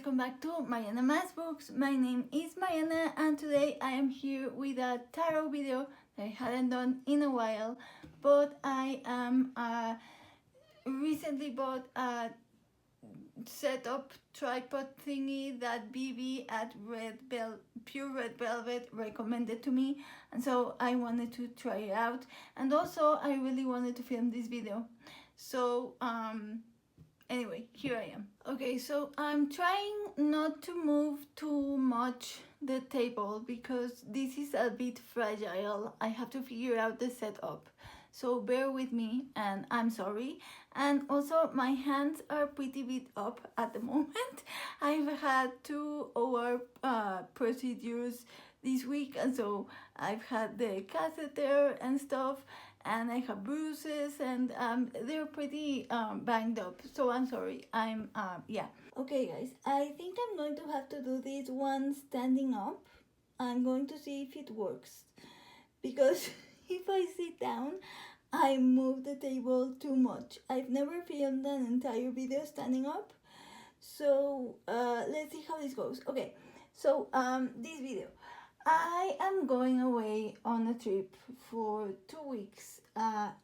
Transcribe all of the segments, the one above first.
welcome back to Mariana Mass Books. My name is Mariana and today I am here with a tarot video that I hadn't done in a while, but I am recently bought a setup tripod thingy that Bibi at Pure Red Velvet recommended to me, and so I wanted to try it out, and also I really wanted to film this video. So anyway, here I am. Okay, so I'm trying not to move too much the table because this is a bit fragile. I have to figure out the setup, so bear with me and I'm sorry. And also my hands are pretty beat up at the moment. I've had 2 OR procedures this week, and so I've had the catheter and stuff, and I have bruises, and they're pretty banged up, so I'm sorry. Yeah. Okay guys, I think I'm going to have to do this one standing up. I'm going to see if it works, because if I sit down, I move the table too much. I've never filmed an entire video standing up, so let's see how this goes. Okay, so this video, I am going away on a trip for 2 weeks at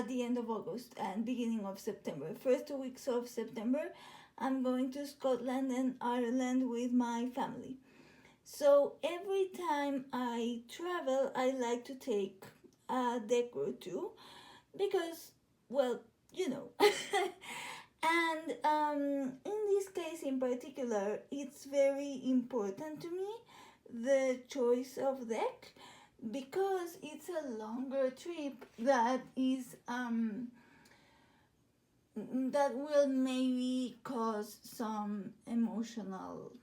the end of August and beginning of September. First 2 weeks of September, I'm going to Scotland and Ireland with my family. So every time I travel, I like to take a deck or two because, well, you know. And in this case in particular, it's very important to me, the choice of deck, because it's a longer trip that is that will maybe cause some emotional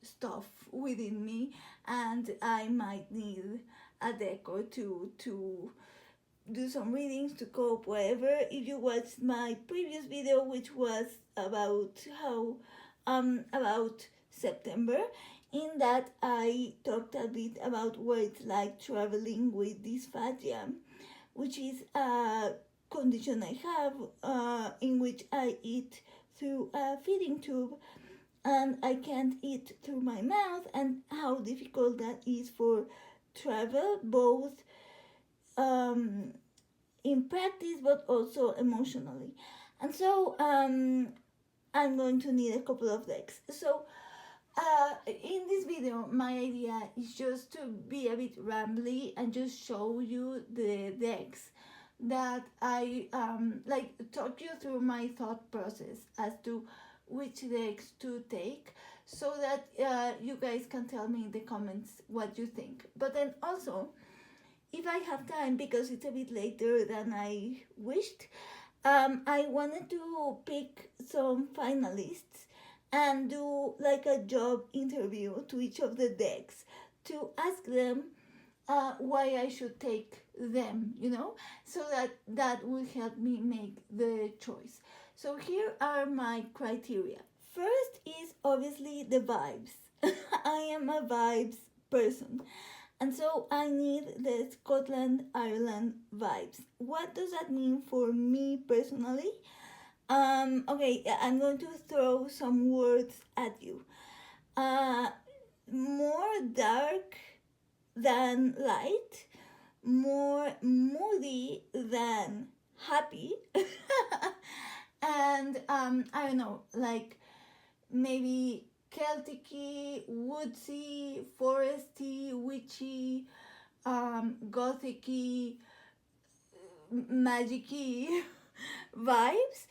stuff within me, and I might need a deck or two to do some readings, to cope, whatever. If you watched my previous video, which was about how about September, in that I talked a bit about what it's like traveling with dysphagia, which is a condition I have in which I eat through a feeding tube and I can't eat through my mouth, and how difficult that is for travel, both in practice but also emotionally. And so I'm going to need a couple of decks. So in this video, my idea is just to be a bit rambly and just show you the decks that I like, talk you through my thought process as to which decks to take, so that you guys can tell me in the comments what you think. But then also, if I have time, because it's a bit later than I wished, I wanted to pick some finalists and do like a job interview to each of the decks to ask them why I should take them, you know, so that will help me make the choice. So here are my criteria. First is obviously the vibes. I am a vibes person, and so I need the Scotland-Ireland vibes. What does that mean for me personally? Okay, I'm going to throw some words at you. More dark than light, more moody than happy, and I don't know, like maybe Celtic-y, woodsy, foresty, witchy, gothic-y, magic-y vibes,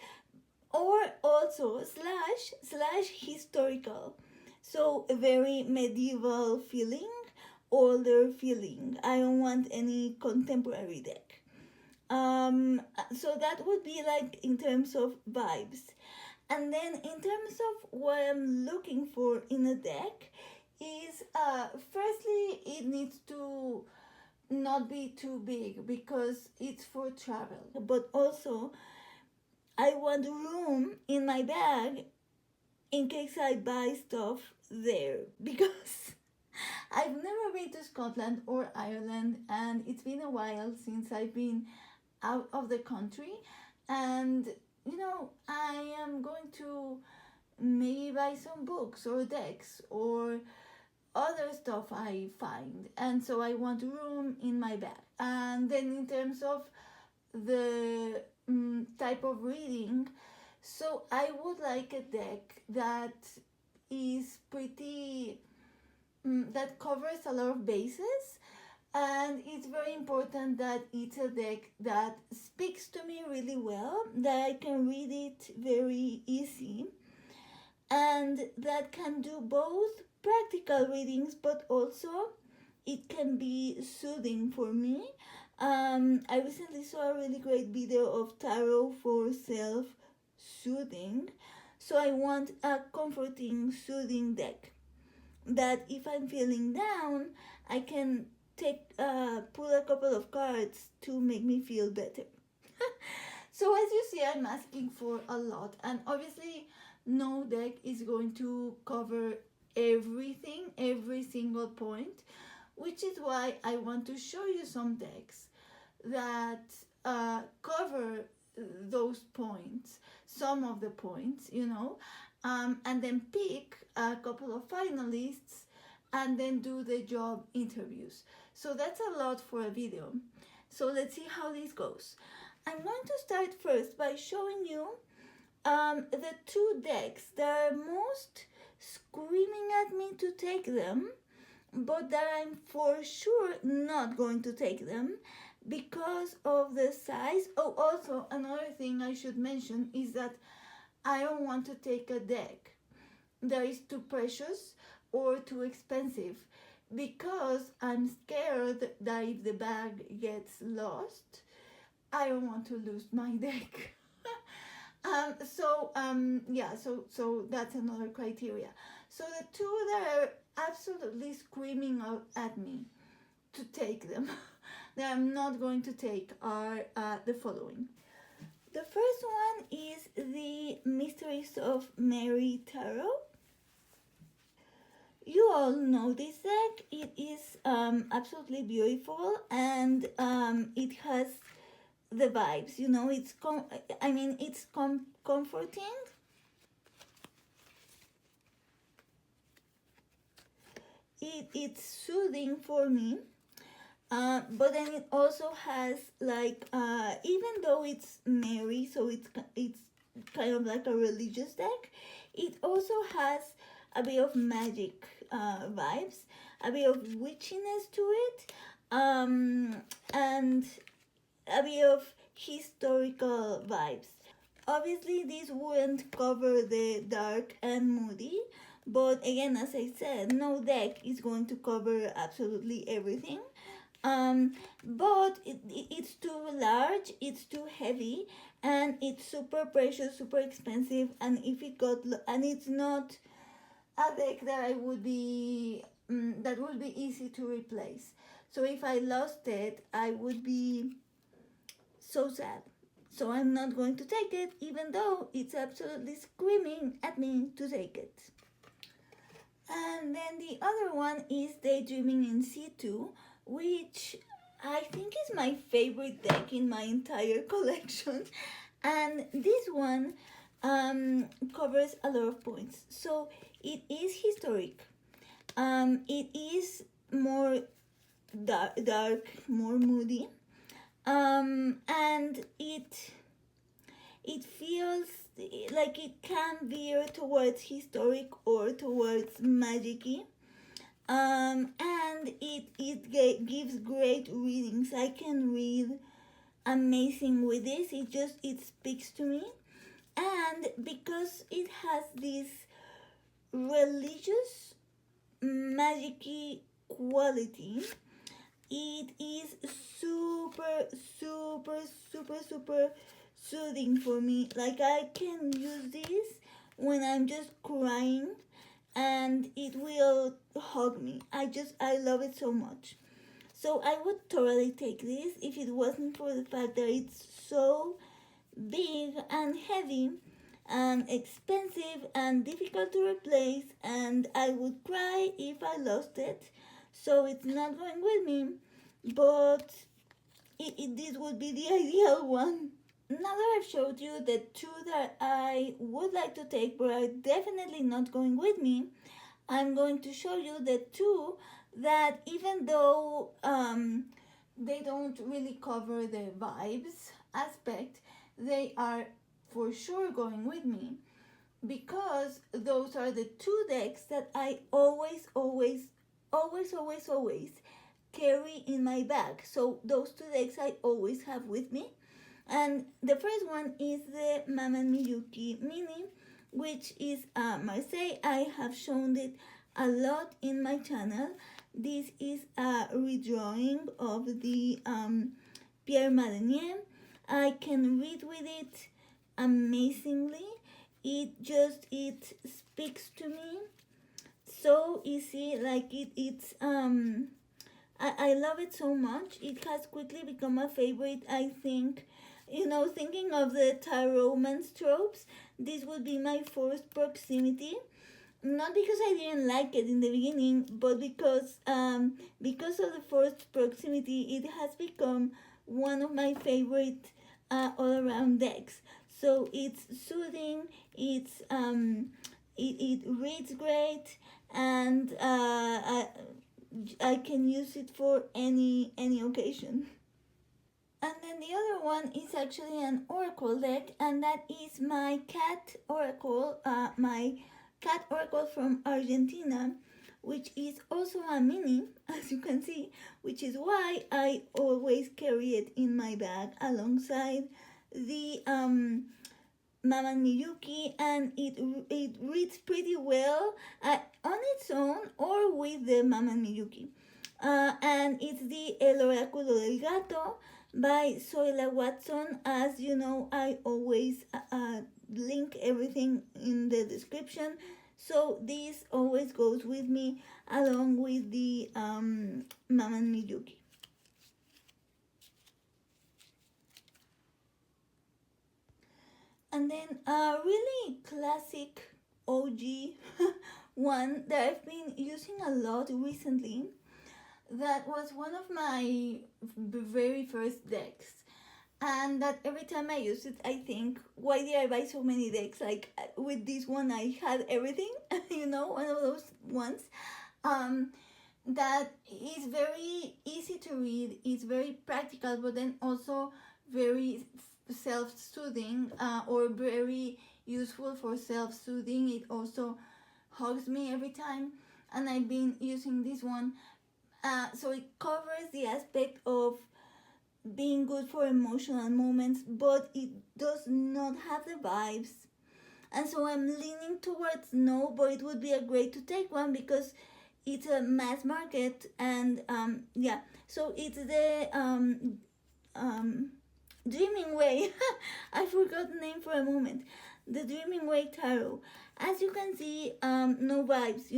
or also slash historical, so a very medieval feeling, older feeling. I don't want any contemporary deck. So that would be like in terms of vibes. And then in terms of what I'm looking for in a deck is, firstly, it needs to not be too big because it's for travel. But also, I want room in my bag in case I buy stuff there, because I've never been to Scotland or Ireland, and it's been a while since I've been out of the country, and you know, I am going to maybe buy some books or decks or other stuff I find, and so I want room in my bag. And then in terms of the type of reading, so I would like a deck that is pretty that covers a lot of bases, and it's very important that it's a deck that speaks to me really well, that I can read it very easy, and that can do both practical readings, but also it can be soothing for me. I recently saw a really great video of tarot for self-soothing, so I want a comforting, soothing deck that if I'm feeling down, I can pull a couple of cards to make me feel better. So as you see, I'm asking for a lot, and obviously no deck is going to cover everything, every single point, which is why I want to show you some decks that cover those points, some of the points, and then pick a couple of finalists and then do the job interviews. So that's a lot for a video. So let's see how this goes. I'm going to start first by showing you the two decks that are most screaming at me to take them, but that I'm for sure not going to take them because of the size. Oh, also another thing I should mention is that I don't want to take a deck that is too precious or too expensive, because I'm scared that if the bag gets lost, I don't want to lose my deck. So that's another criteria. So the two that are absolutely screaming out at me to take them, that I'm not going to take, are the following. The first one is the Mysteries of Mary Tarot. You all know this deck. It is absolutely beautiful, and it has the vibes. It's comforting. It's soothing for me. But then it also has even though it's Mary, so it's kind of like a religious deck, it also has a bit of magic vibes, a bit of witchiness to it, and a bit of historical vibes. Obviously, this wouldn't cover the dark and moody, but again, as I said, no deck is going to cover absolutely everything. But it's too large, it's too heavy, and it's super precious, super expensive, and it's not a deck that would be easy to replace. So if I lost it, I would be so sad. So I'm not going to take it, even though it's absolutely screaming at me to take it. And then the other one is Daydreaming in C2, which I think is my favorite deck in my entire collection. And this one covers a lot of points. So it is historic. It is more dark, more moody. And it feels like it can veer towards historic or towards magic-y. And it gives great readings. I can read amazing with this. It speaks to me. And because it has this religious magic-y quality, it is super, super, super, super soothing for me. Like, I can use this when I'm just crying and it will hug me. I love it so much. So I would totally take this if it wasn't for the fact that it's so big and heavy and expensive and difficult to replace, and I would cry if I lost it. So it's not going with me, but this would be the ideal one now that I've showed you the two that I would like to take but are definitely not going with me, I'm going to show you the two that, even though they don't really cover the vibes aspect, they are for sure going with me, because those are the two decks that I always carry in my bag. So those two decks I always have with me. And the first one is the Mamanmiyuki Mini, which is Marseille. I have shown it a lot in my channel. This is a redrawing of the Pierre Madenier. I can read with it amazingly. It speaks to me so easy. Like it's I love it so much. It has quickly become a favorite. I think, thinking of the tarot romance tropes, this would be my first proximity. Not because I didn't like it in the beginning, but because of the first proximity, it has become one of my favorite all-around decks. So it's soothing, it reads great, and I can use it for any occasion. And then the other one is actually an oracle deck, and that is my cat oracle, from Argentina, which is also a mini, as you can see, which is why I always carry it in my bag alongside the Mamanmiyuki, and it reads pretty well on its own or with the Mamanmiyuki. And it's the El Oráculo del Gato by Soylawatson. As you know, I always link everything in the description, so this always goes with me along with the Mamanmiyuki. And then a really classic OG one that I've been using a lot recently, that was one of my very first decks, and that every time I use it I think, why did I buy so many decks? Like with this one I had everything. One of those ones that is very easy to read, it's very practical, but then also very self-soothing, or very useful for self-soothing. It also hugs me every time, and I've been using this one. So it covers the aspect of being good for emotional moments, but it does not have the vibes. And so I'm leaning towards no, but it would be a great to take one because it's a mass market. And so it's the Dreaming Way. I forgot the name for a moment. The Dreaming Way Tarot. As you can see, no vibes,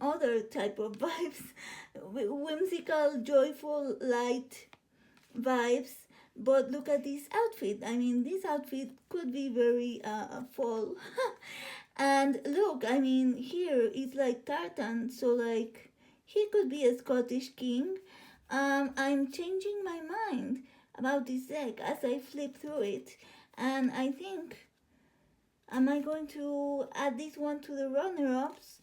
other type of vibes. Whimsical, joyful, light vibes. But look at this outfit. This outfit could be very fall. And look, here it's like tartan, so like he could be a Scottish king. I'm changing my mind about this deck as I flip through it, and I think, am I going to add this one to the runner-ups?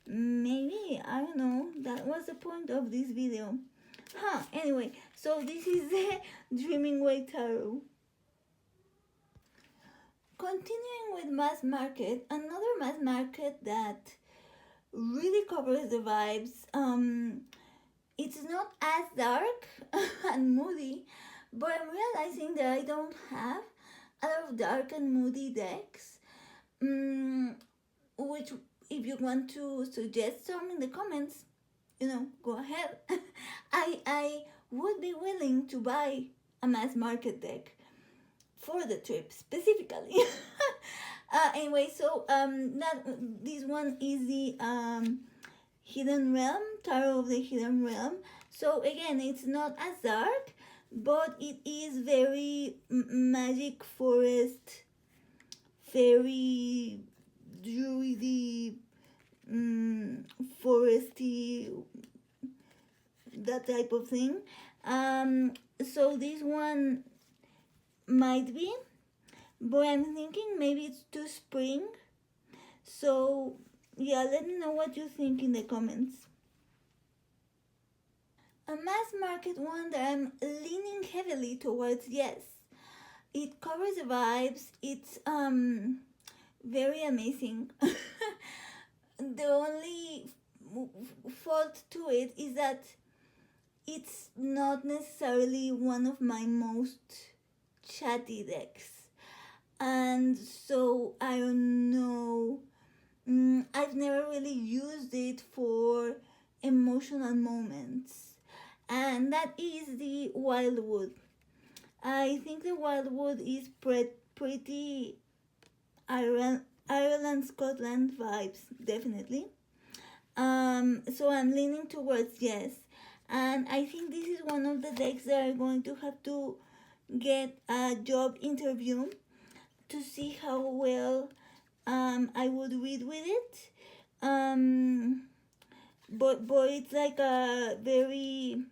Maybe, I don't know. That was the point of this video. Anyway, so this is the Dreaming Way Tarot. Continuing with mass market, another mass market that really covers the vibes. It's not as dark and moody, but I'm realizing that I don't have a lot of dark and moody decks. Which, if you want to suggest some in the comments, go ahead. I would be willing to buy a mass market deck for the trip specifically. Anyway, so this one is the Hidden Realm, Tarot of the Hidden Realm. So again, it's not as dark, but it is very magic forest, very druidy, foresty, that type of thing. So this one might be, but I'm thinking maybe it's too spring. So yeah, let me know what you think in the comments. A mass market one that I'm leaning heavily towards, yes. It covers the vibes. It's very amazing. The only fault to it is that it's not necessarily one of my most chatty decks, and so I don't know. I've never really used it for emotional moments, and that is the Wildwood. I think the Wildwood is pretty Ireland, Scotland vibes, definitely. So I'm leaning towards yes, and I think this is one of the decks that are going to have to get a job interview to see how well I would read with it. But it's like a very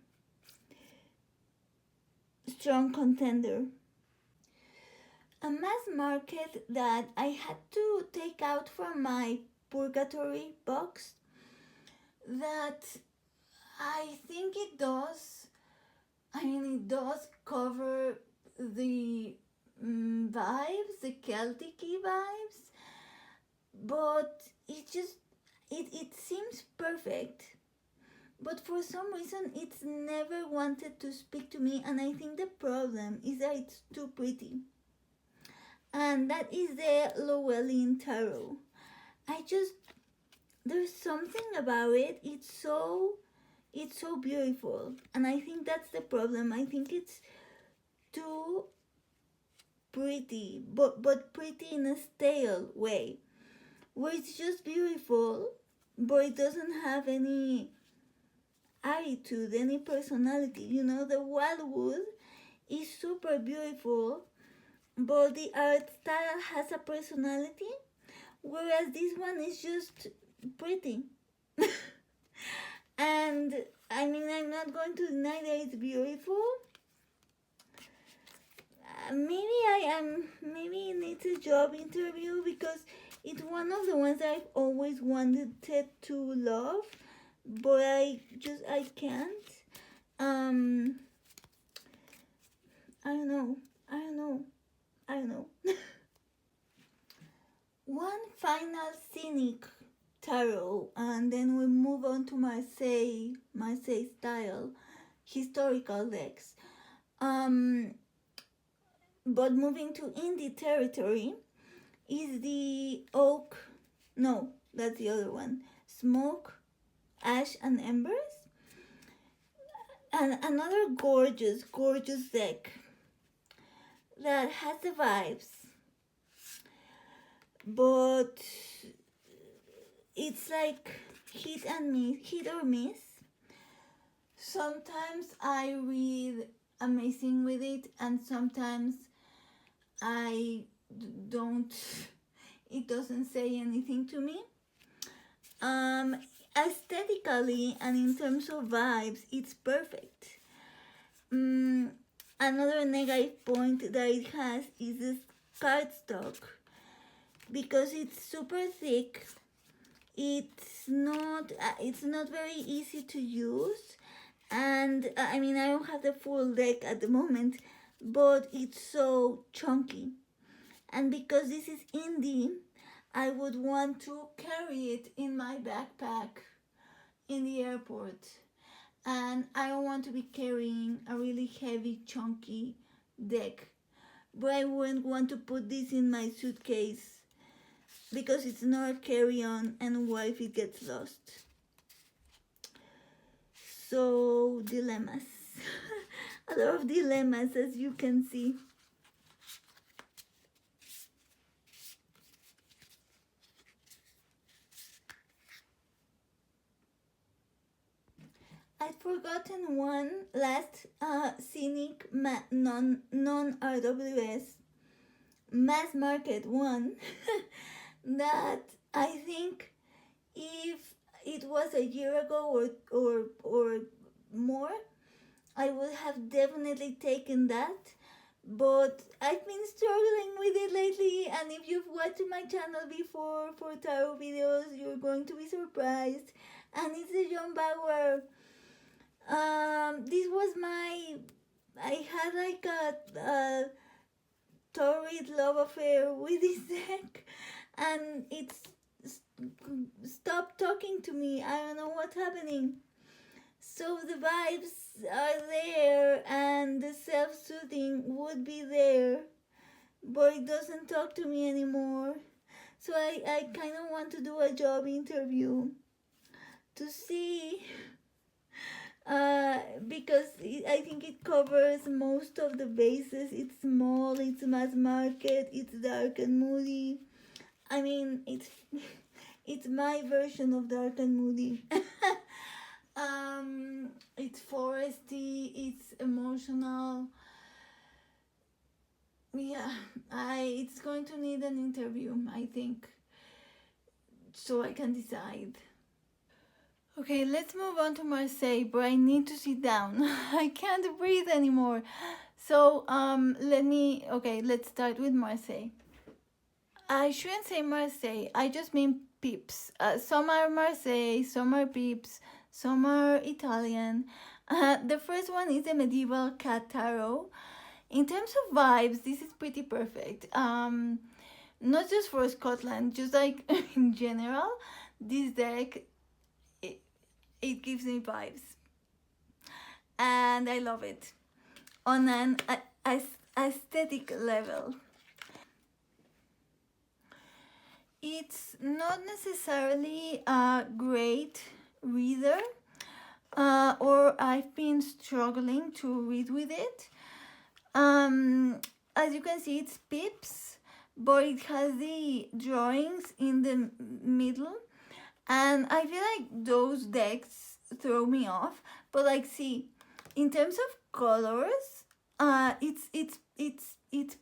strong contender. A mass market that I had to take out from my purgatory box that I think it does. I mean, it does cover the vibes, the Celtic vibes, but it seems perfect. But for some reason, it's never wanted to speak to me, and I think the problem is that it's too pretty. And that is the Llewellyn tarot. There's something about it. It's so beautiful, and I think that's the problem. I think it's too pretty, but pretty in a stale way, where it's just beautiful, but it doesn't have any attitude, any personality. You know, the Wildwood is super beautiful, but the art style has a personality, whereas this one is just pretty. And I mean, I'm not going to deny that it's beautiful. Maybe it needs a job interview, because it's one of the ones I've always wanted to love, but I can't. I don't know. One final Scenic tarot, and then we move on to Marseille style historical decks. But moving to indie territory is the oak. No, that's the other one. Smoke, Ash, and Embers. And another gorgeous deck that has the vibes, but it's like hit or miss. Sometimes I read amazing with it, and sometimes I don't. It doesn't say anything to me. Aesthetically and in terms of vibes, it's perfect. Another negative point that it has is the cardstock, because it's super thick. It's not very easy to use, and I mean, I don't have the full deck at the moment, but it's so chunky. And because this is indie, I would want to carry it in my backpack in the airport, and I don't want to be carrying a really heavy, chunky deck. But I wouldn't want to put this in my suitcase, because it's not a carry-on, and what if it gets lost? So, dilemmas. A lot of dilemmas, as you can see. I'd forgotten one last Scenic non-RWS mass market one that I think if it was a year ago or more, I would have definitely taken that, but I've been struggling with it lately, and if you've watched my channel before for tarot videos, you're going to be surprised. And it's the John Bauer. This was I had like a torrid love affair with this deck, and it's stopped talking to me. I don't know what's happening. So the vibes are there, and the self-soothing would be there, but it doesn't talk to me anymore. So I kind of want to do a job interview to see, because I think it covers most of the bases. It's small, it's mass market, it's dark and moody. I mean, it's my version of dark and moody. It's foresty, it's emotional. Yeah, it's going to need an interview, I think, so I can decide. Okay, let's move on to Marseille, but I need to sit down. I can't breathe anymore. So, let's start with Marseille. I shouldn't say Marseille, I just mean peeps. Some are Marseille, some are peeps, some are Italian. The first one is the medieval cat tarot. In terms of vibes, this is pretty perfect. Not just for Scotland, just like in general, this deck, it gives me vibes. And I love it on an aesthetic level. It's not necessarily a great reader, or I've been struggling to read with it. As you can see, it's pips, but it has the drawings in the middle, and I feel like those decks throw me off. But like, see, in terms of colors, it's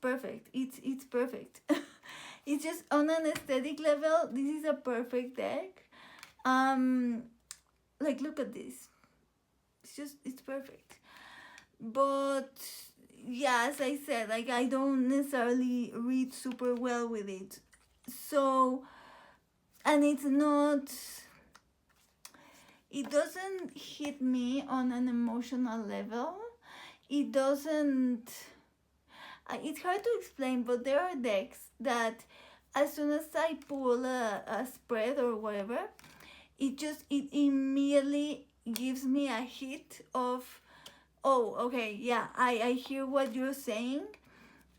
perfect. It's perfect. It's just on an aesthetic level, this is a perfect deck. Like, look at this. It's perfect. But yeah, as I said, like, I don't necessarily read super well with it. So, and it doesn't hit me on an emotional level. It doesn't, it's hard to explain, but there are decks that as soon as I pull a spread or whatever, it immediately gives me a hit of, oh, okay, yeah, I hear what you're saying,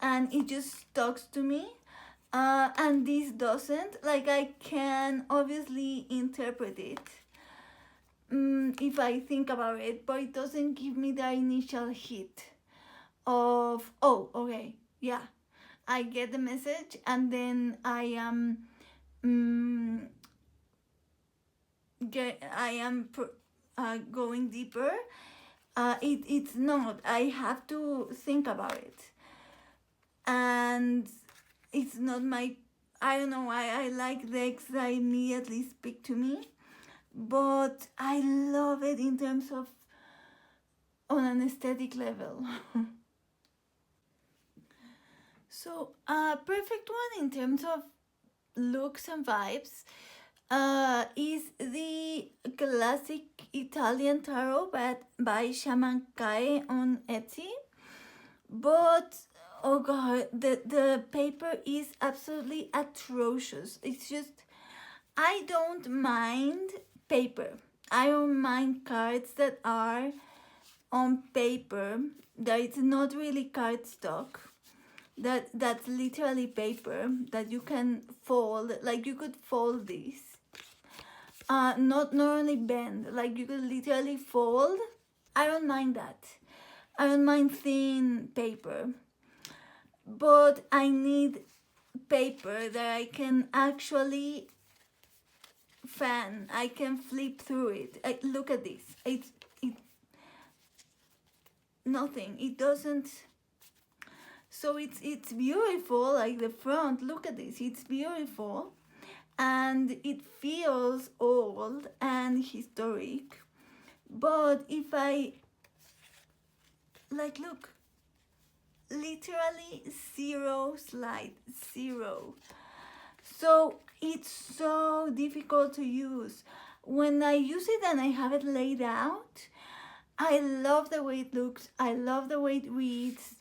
and it just talks to me. And this doesn't. Like, I can obviously interpret it if I think about it, but it doesn't give me the initial hit of, oh, okay, yeah, I get the message, and then I am going deeper. It's not. I have to think about it, and it's not my, I don't know, I like decks that immediately speak to me, but I love it in terms of on an aesthetic level. So a perfect one in terms of looks and vibes is the classic Italian tarot by Shamankae on Etsy. But oh god, the paper is absolutely atrocious. It's just, I don't mind paper. I don't mind cards that are on paper, that it's not really cardstock, that's literally paper that you can fold. Like, you could fold this, not only bend, like you could literally fold. I don't mind that. I don't mind thin paper, but I need paper that I can actually fan. I can flip through it. Look at this. It nothing. It doesn't. So it's beautiful. Like the front. Look at this. It's beautiful, and it feels old and historic. But if I, like, look, literally zero slide, zero. So it's so difficult to use. When I use it and I have it laid out, I love the way it looks, I love the way it reads,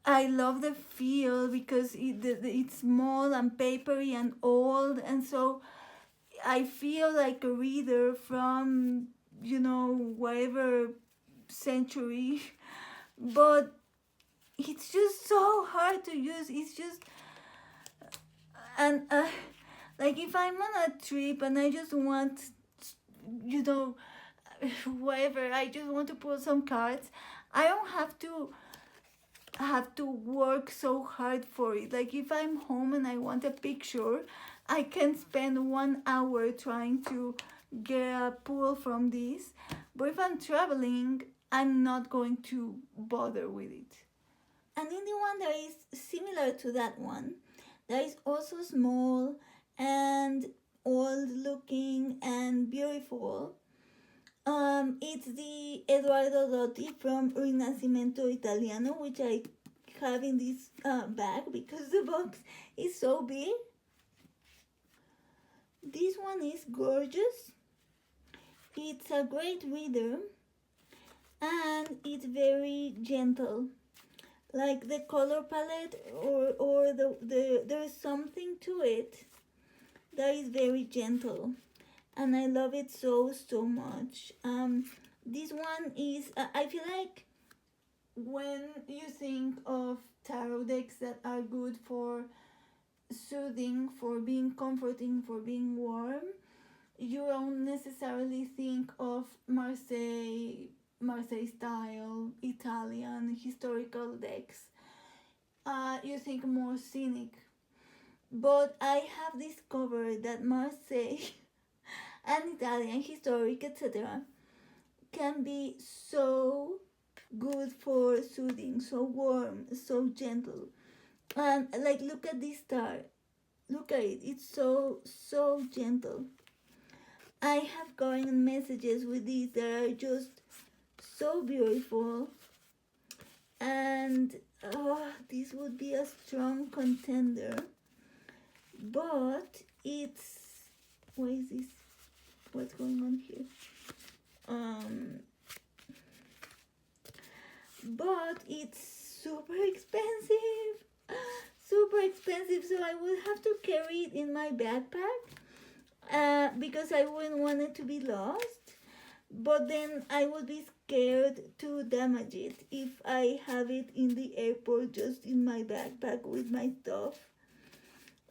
I love the feel because it's small and papery and old, and so I feel like a reader from, whatever century. But it's just so hard to use. It's just, and like if I'm on a trip and I just want, whatever, I just want to put some cards, I don't have to work so hard for it. Like if I'm home and I want a picture, I can spend 1 hour trying to get a pull from this. But if I'm traveling, I'm not going to bother with it. And in the one that is similar to that one, that is also small and old looking and beautiful, it's the Edoardo Dotti from Rinascimento Italiano, which I have in this bag because the box is so big. This one is gorgeous. It's a great reader and it's very gentle. Like the color palette or there's something to it that is very gentle. And I love it so much. This one is, I feel like when you think of tarot decks that are good for soothing, for being comforting, for being warm, you don't necessarily think of Marseille style, Italian, historical decks. You think more Scenic. But I have discovered that Marseille and Italian, historic, etc. can be so good for soothing, so warm, so gentle. And like, look at this star. Look at it. It's so gentle. I have gotten messages with these that are just so beautiful. And this would be a strong contender. But it's... What is this? What's going on here? But it's super expensive. Super expensive, so I would have to carry it in my backpack because I wouldn't want it to be lost. But then I would be scared to damage it if I have it in the airport just in my backpack with my stuff.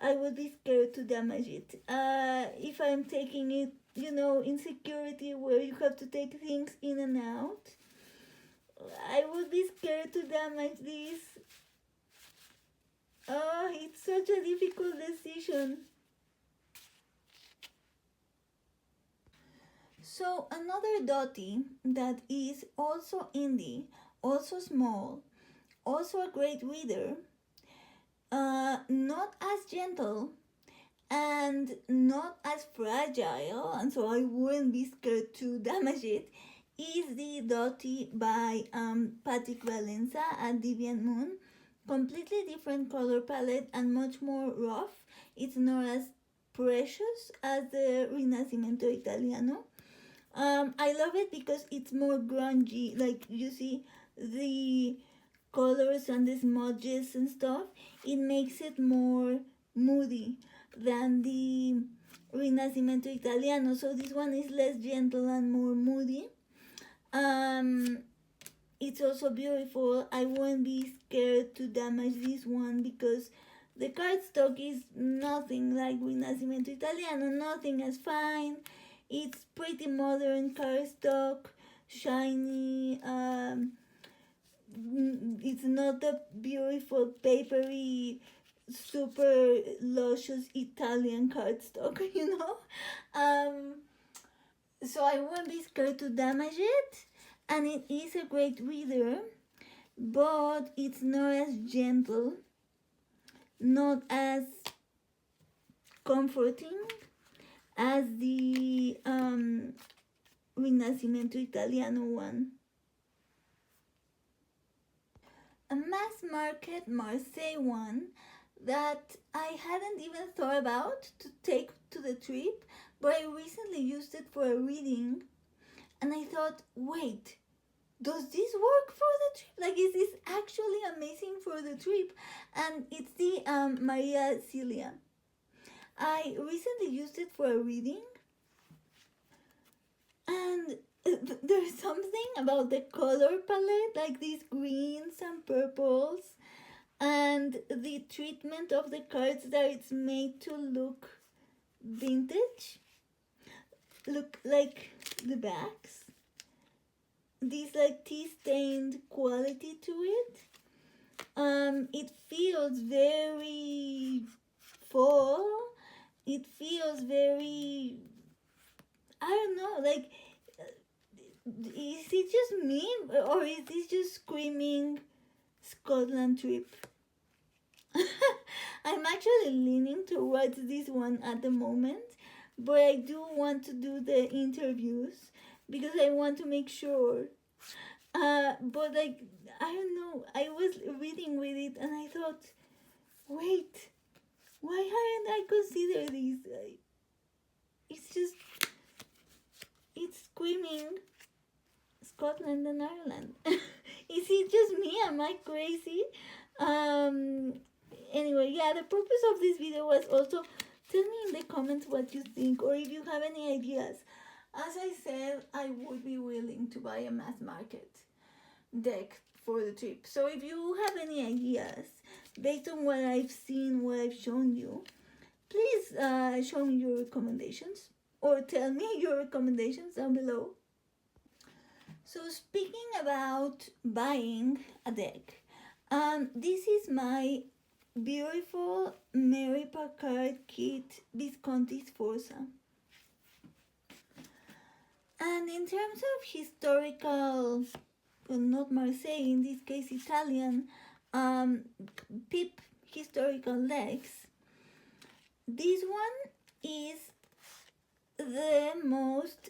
I would be scared to damage it. If I'm taking it, in security where you have to take things in and out, I would be scared to damage this. Oh, it's such a difficult decision. So another Dotti that is also indie, also small, also a great reader, not as gentle and not as fragile, and so I wouldn't be scared to damage it, is the Dotti by Patrick Valenza at Deviant Moon. Completely different color palette and much more rough. It's not as precious as the Rinascimento Italiano. I love it because it's more grungy. Like, you see the colors and the smudges and stuff. It makes it more moody than the Rinascimento Italiano. So this one is less gentle and more moody. It's also beautiful. I won't be scared to damage this one because the cardstock is nothing like Rinascimento Italiano, nothing as fine. It's pretty modern cardstock, shiny. It's not a beautiful papery, super luscious Italian cardstock, So I won't be scared to damage it. And it is a great reader, but it's not as gentle, not as comforting as the Rinascimento Italiano one. a mass market Marseille one that I hadn't even thought about to take to the trip, but I recently used it for a reading, and I thought, wait, does this work for the trip? Like, is this actually amazing for the trip? And it's the María Celia. I recently used it for a reading, and there's something about the color palette, like these greens and purples, and the treatment of the cards, that it's made to look vintage, look like the backs, this like tea-stained quality to it. It feels very fall. It feels very, I don't know, like, is it just me, or is this just screaming Scotland trip? I'm actually leaning towards this one at the moment, but I do want to do the interviews because I want to make sure. But like, I don't know, I was reading with it and I thought, wait, why hadn't I considered this? It's just, it's screaming Scotland and Ireland. Is it just me? Am I crazy? Anyway, yeah, the purpose of this video was also, tell me in the comments what you think, or if you have any ideas. As I said, I would be willing to buy a mass market deck for the trip. So if you have any ideas based on what I've seen, what I've shown you, please show me your recommendations, or tell me your recommendations down below. So speaking about buying a deck, this is my beautiful Mary Packard kit Visconti Sforza. And in terms of historical, well, not Marseille, in this case Italian, historical decks, this one is the most,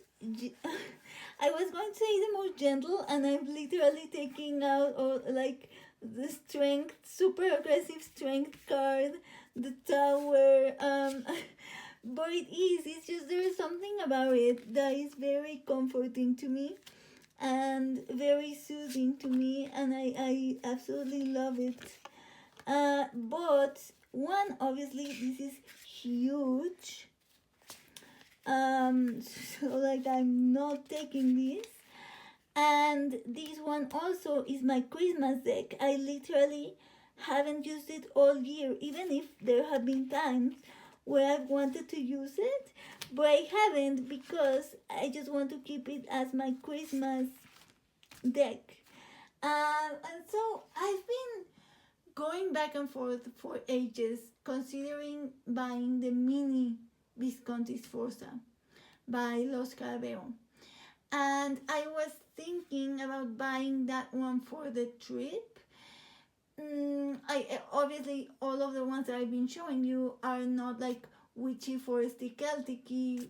I was going to say the most gentle, and I'm literally taking out all, like, the strength, super aggressive strength card, the tower, but it's just, there's something about it that is very comforting to me and very soothing to me, and I absolutely love it. But one, obviously this is huge, so like I'm not taking this. And this one also is my Christmas deck. I literally haven't used it all year, even if there have been times where I've wanted to use it, but I haven't because I just want to keep it as my Christmas deck. And so I've been going back and forth for ages, considering buying the mini Visconti Sforza by Los Carabeo. And I was thinking about buying that one for the trip. I obviously, all of the ones that I've been showing you are not like witchy, foresty, Celtic-y.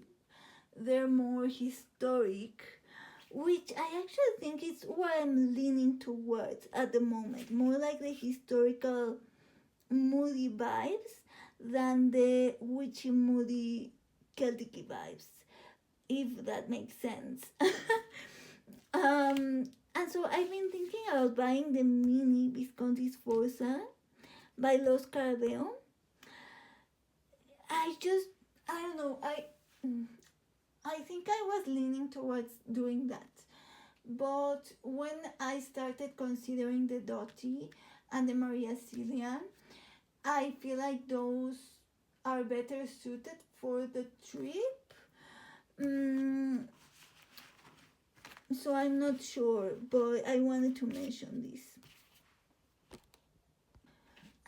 They're more historic, which I actually think is what I'm leaning towards at the moment. More like the historical moody vibes than the witchy, moody, Celtic-y vibes, if that makes sense. And so I've been thinking about buying the mini Visconti Sforza by Los Carabeo. I don't know, I think I was leaning towards doing that. But when I started considering the Dotti and the María Celia, I feel like those are better suited for the trip. So I'm not sure, but I wanted to mention this.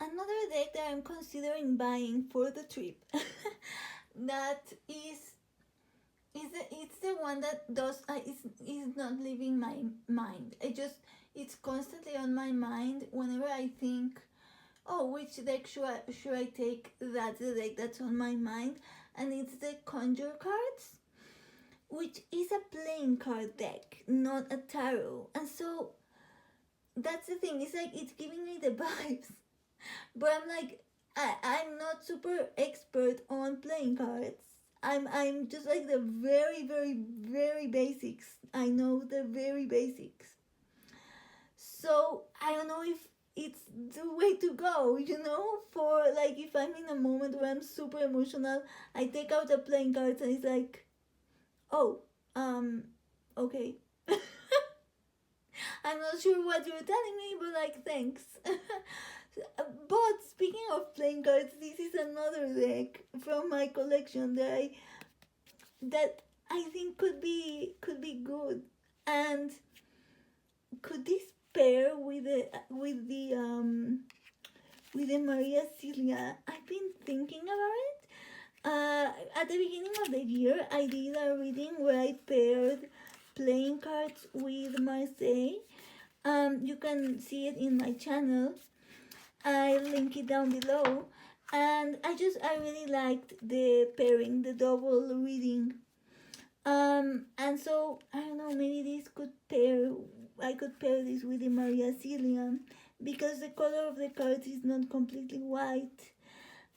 Another deck that I'm considering buying for the trip that it's the one that does is not leaving my mind. It's constantly on my mind whenever I think, oh, which deck should I take? That's the deck that's on my mind, and it's the Conjure cards, which is a playing card deck, not a tarot. And so that's the thing, it's like it's giving me the vibes, but I'm like, I'm not super expert on playing cards. I'm just like the very, very, very basics. I know the very basics. So I don't know if it's the way to go, for like if I'm in a moment where I'm super emotional, I take out the playing cards and it's like, oh, okay. I'm not sure what you're telling me, but like, thanks. But speaking of playing cards, this is another deck from my collection that I think could be good. And could this pair with the Maria Celia? I've been thinking about it. At the beginning of the year, I did a reading where I paired playing cards with Marseille. You can see it in my channel. I link it down below. And I really liked the pairing, the double reading. And so, I don't know, maybe I could pair this with the Maria Celia, because the color of the cards is not completely white.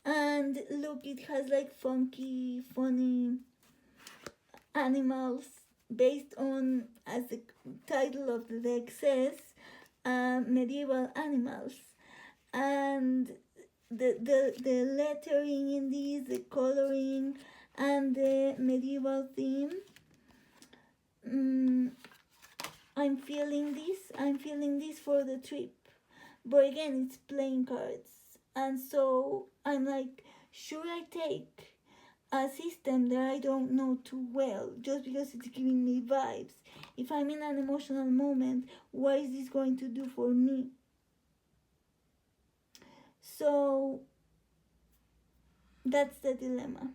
And look, it has like funky, funny animals based on, as the title of the deck says, medieval animals. And the lettering in these, the coloring, and the medieval theme. I'm feeling this for the trip. But again, it's playing cards. And so I'm like, should I take a system that I don't know too well just because it's giving me vibes? If I'm in an emotional moment, what is this going to do for me? So that's the dilemma.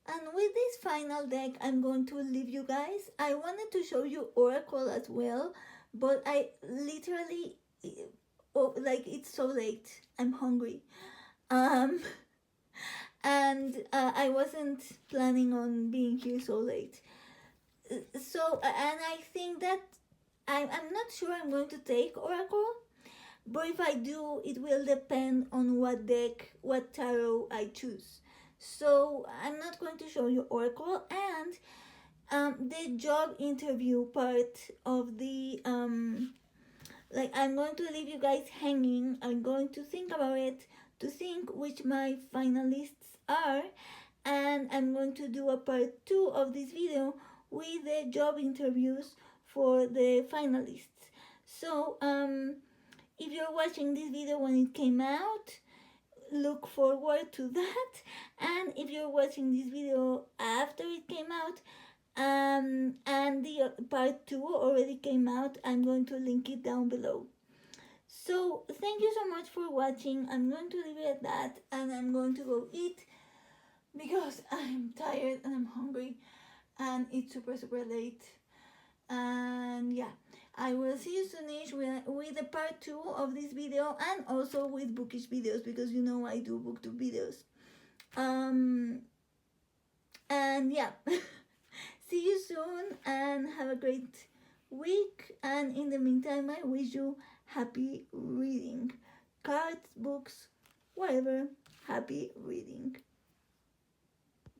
And with this final deck, I'm going to leave you guys. I wanted to show you Oracle as well, but I literally, it's so late. I'm hungry. And I wasn't planning on being here so late. So, and I think that I'm not sure I'm going to take Oracle, but if I do, it will depend on what tarot I choose. So I'm not going to show you Oracle. And the job interview part of the I'm going to leave you guys hanging. I'm going to think about it, to think which my finalists are, and I'm going to do a part 2 of this video with the job interviews for the finalists. So if you're watching this video when it came out, look forward to that. And if you're watching this video after it came out, and the part 2 already came out, I'm going to link it down below. So thank you so much for watching. I'm going to leave it at that, and I'm going to go eat because I'm tired and I'm hungry and it's super, super late. And yeah, I will see you soonish with the part 2 of this video, and also with bookish videos, because I do booktube videos. And yeah, see you soon and have a great week. And in the meantime, I wish you happy reading. Cards, books, whatever, happy reading.